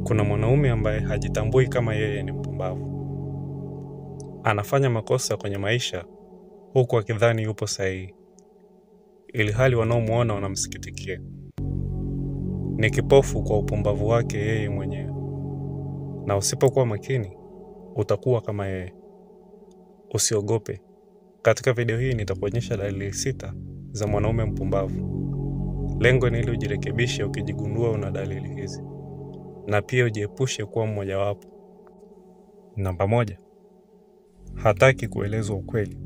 Kuna mwanaume ambaye hajitambui kama yeye ni mpumbavu. Anafanya makosa kwenye maisha huku akidhani yupo sahihi, ili hali wanaomuona wanamsikitikia. Ni kipofu kwa upumbavu wake yeye mwenyewe, na usipokuwa makini utakuwa kama yeye. Usiogope. Katika video hii nitakuonyesha dalili 6 za mwanaume mpumbavu. Lengo ni ili ujirekebishe ukijigundua una dalili hizi, na pia ujiepushe kuwa mmoja wapo. Namba 1. Hataki kuelezwa ukweli.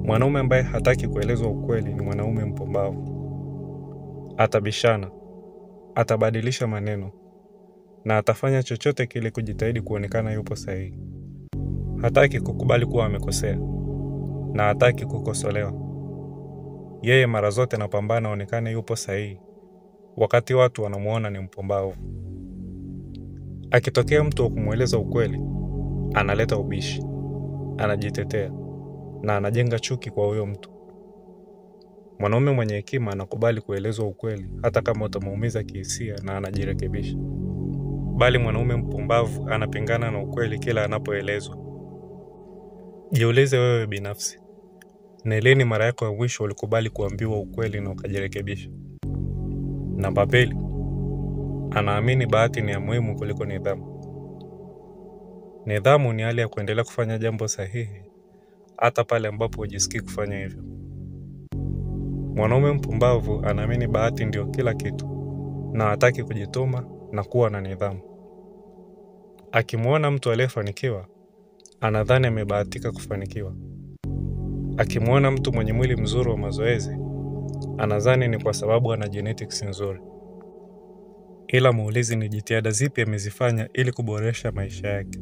Mwanaume ambaye hataki kuelezwa ukweli ni mwanaume mpumbavu. Atabishana, atabadilisha maneno, na atafanya chochote kile kujitahidi kuonekana yupo sahihi. Hataki kukubali kuwa amekosea, na hataki kukosolewa. Yeye mara zote anapambana aonekane yupo sahihi, wakati watu wanamuona ni mpumbavu. Akitokea mtu wa kumueleza ukweli, analeta ubishi, anajitetea, na anajenga chuki kwa huyo mtu. Mwanaume mwenye hekima anakubali kuelezwa ukweli hata kama utamuumiza kihisia, na anajirekebisha. Bali mwanaume mpumbavu anapingana na ukweli kila anapoelezwa. Jiulize wewe binafsi, ni lini mara yako ya mwisho ulikubali kuambiwa ukweli na ukajirekebisha? Namba 2. Anaamini bahati ni ya muhimu kuliko nidhamu. Nidhamu ni hali ya kuendelea kufanya jambo sahihi hata pale ambapo hujisikii kufanya hivyo. Mwanaume mpumbavu anaamini bahati ndio kila kitu, na hataki kujituma na kuwa na nidhamu. Akimuona mtu aliyefanikiwa, anadhani amebahatika kufanikiwa. Akimuona mtu mwenye mwili mzuri wa mazoezi, anadhani ni kwa sababu ana genetics nzuri. Ila muulizi ni jitihada zipi amezifanya ili kuboresha maisha yake.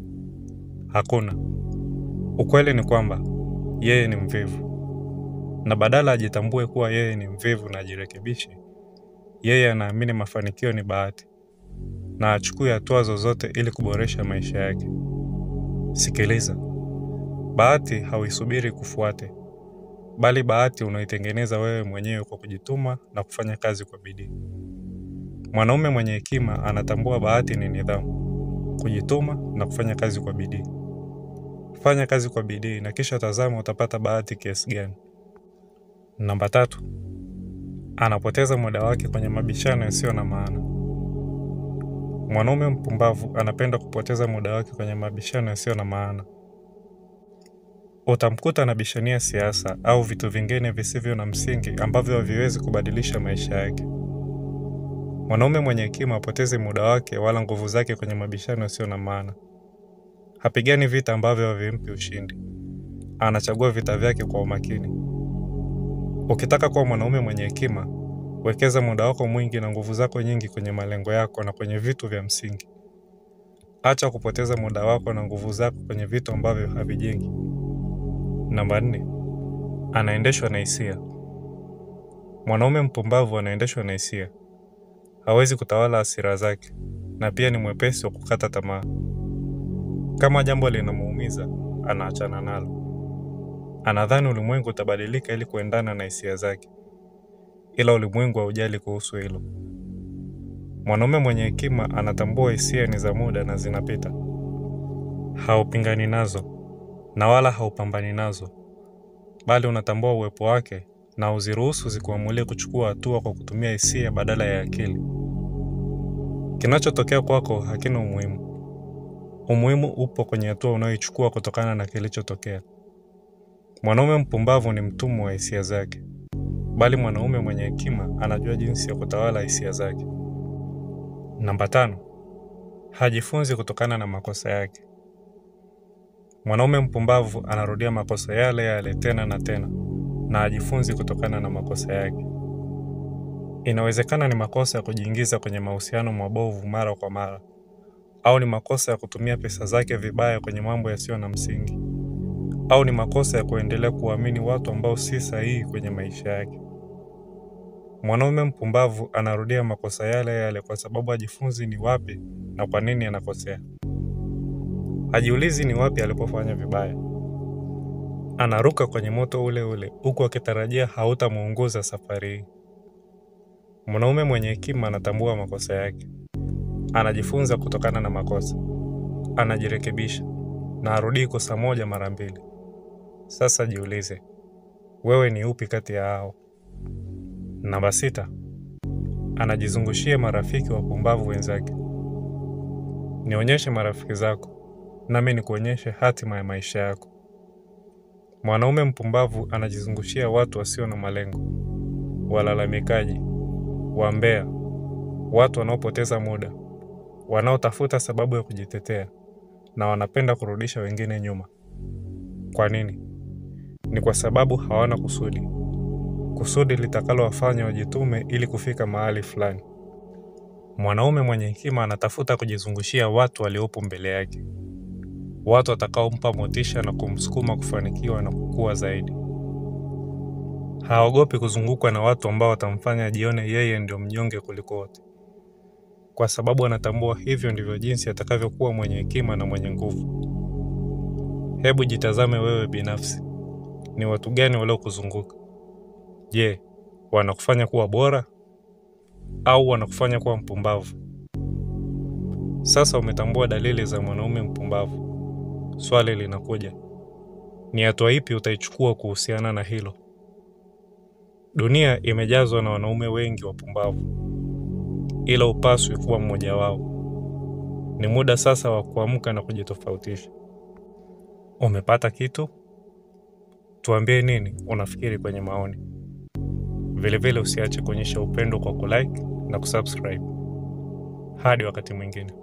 Hakuna. Ukweli ni kwamba yeye ni mvivu, na badala ajitambue kuwa yeye ni mvivu na ajirekebishe, yeye anaamini mafanikio ni bahati, na achukue hatua zozote ili kuboresha maisha yake. Sikiliza, bahati hauisubiri kufuate, bali bahati unaitengeneza wewe mwenyewe kwa kujituma na kufanya kazi kwa bidii. Mwanaume mwenye hekima anatambua bahati ni nidhamu, kujituma na kufanya kazi kwa bidii. Fanya kazi kwa bidii na kisha tazama utapata bahati kiasi gani. Namba 3. Anapoteza muda wake kwenye mabishano yasiyo na maana. Mwanaume mpumbavu anapenda kupoteza muda wake kwenye mabishano yasiyo na maana. Utamkuta anabishania siasa au vitu vingine visivyo na msingi ambavyo haviwezi kubadilisha maisha yake. Mwanaume mwenye hekima hapotezi muda wake wala nguvu zake kwenye mabishano yasiyo na maana. Hapigani vita ambavyo havimpi ushindi. Anachagua vita vyake kwa umakini. Ukitaka kuwa mwanaume mwenye hekima, wekeza muda wako mwingi na nguvu zako nyingi kwenye malengo yako na kwenye vitu vya msingi. Acha kupoteza muda wako na nguvu zako kwenye vitu ambavyo havijengi. Namba 4. Anaendeshwa na hisia. Mwanaume mpumbavu anaendeshwa na hisia. Hawezi kutawala hasira zake, na pia ni mwepesi wa kukata tamaa. Kama jambo linamuumiza, anaachana nalo. Anadhani ulimwengu utabadilika ili kuendana na hisia zake, ila ulimwengu haujali kuhusu hilo. Mwanaume mwenye hekima anatambua hisia ni za muda na zinapita. Haupingani nazo, na wala haupambani nazo, bali unatambua uwepo wake na uziruhusu zikuamulie kuchukua hatua kwa kutumia hisia badala ya akili. Kinachotokea kwako hakina umuhimu. Umuhimu upo kwenye hatua unayoichukua kutokana na kilichotokea. Mwanaume mpumbavu ni mtumwa wa hisia zake, bali mwanaume mwenye hekima anajua jinsi ya kutawala hisia zake. Namba 5. Hajifunzi kutokana na makosa yake. Mwanaume mpumbavu anarudia makosa yale yale tena na tena, na hajifunzi kutokana na makosa yake. Inawezekana ni makosa ya kujiingiza kwenye mahusiano mabovu mara kwa mara, au ni makosa ya kutumia pesa zake vibaya kwenye mambo yasiyo na msingi, au ni makosa ya kuendelea kuamini watu ambao si sahihi kwenye maisha yake. Mwanaume mpumbavu anarudia makosa yale yale kwa sababu hajifunzi ni wapi na kwa nini anakosea. Hajiulizi ni wapi alipofanya vibaya. Anaruka kwenye moto ule ule huku akitarajia hautamuunguza safari hii. Mwanaume mwenye hekima anatambua makosa yake, Anajifunza kutokana na makosa, anajirekebisha na arudii kosa moja mara mbili. Sasa jiulize, wewe ni upi kati ya hao? Namba 6, anajizungushia marafiki wapumbavu wenzake. Nionyeshe marafiki zako, nami nikuonyeshe hatima ya maisha yako. Mwanaume mpumbavu anajizungushia watu wasio na malengo, walalamikaji, wambea, watu wanaopoteza muda, wanaotafuta sababu ya kujitetea, na wanapenda kurudisha wengine nyuma. Kwa nini? Ni kwa sababu hawana kusudi. Kusudi litakalo wafanya wajitume ili kufika mahali fulani. Mwanaume mwenye hekima anatafuta kujizungushia watu waliopo mbele yake, watu watakaompa motisha na kumsukuma kufanikiwa na kukua zaidi. Haogopi kuzungukwa na watu ambao watamfanya ajione yeye ndio mnyonge kuliko wote, kwa sababu anatambua hivyo ndivyo jinsi atakavyokuwa mwenye hekima na mwenye nguvu. Hebu jitazame wewe binafsi. Ni watu gani waliokuzunguka? Je, wanakufanya kuwa bora au wanakufanya kuwa mpumbavu? Sasa umetambua dalili za mwanaume mpumbavu. Swali linakuja, ni hatua ipi utaichukua kuhusiana na hilo? Dunia imejazwa na wanaume wengi wapumbavu, ila upaswi kuwa mmoja wao. Ni muda sasa wa kuamka na kujitofautisha. Umepata kitu? Tuambie nini unafikiri kwenye maoni. Vile usiache kuonyesha upendo kwa kulike na kusubscribe. Hadi wakati mwingine.